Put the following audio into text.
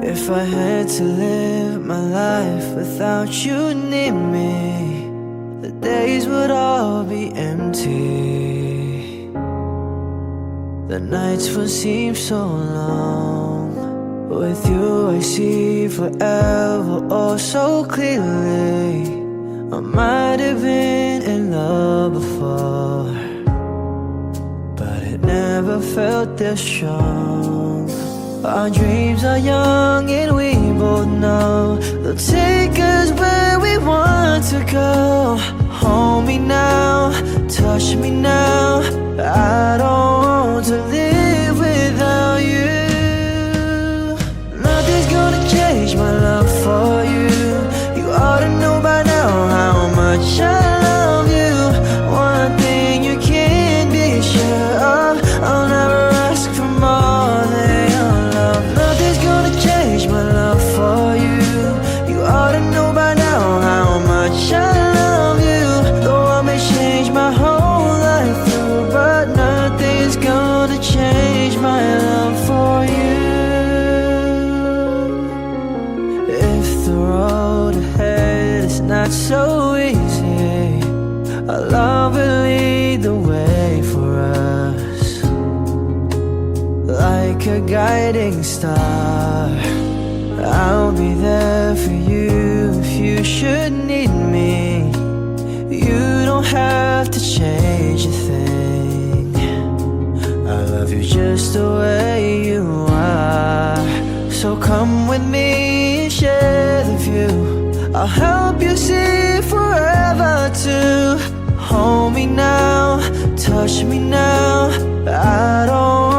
If I had to live my life without you near me, the days would all be empty. The nights would seem so long. With you I see forever oh so clearly. I might have been in love before, but it never felt this strong. Our dreams are young and we both know they'll take us where we want to go. Hold me now, touch me now. I don't want to live without you. Nothing's gonna change my love for you. You ought to know by now how much I love you. One thing you can be sure of, I'll never ask for more than your love. Nothing's gonna change my love for you. You ought to know by now how much I love you. Though I may change my whole life through, but nothing's gonna change my love for you. If the road ahead is not so easy, our love will lead the way for us. Like a guiding star, I'll be there for you if you should need me. You don't have to change a thing. I love you just the way you are. So come with me and share the view. I'll help you see forever too. Hold me now, touch me now. I don't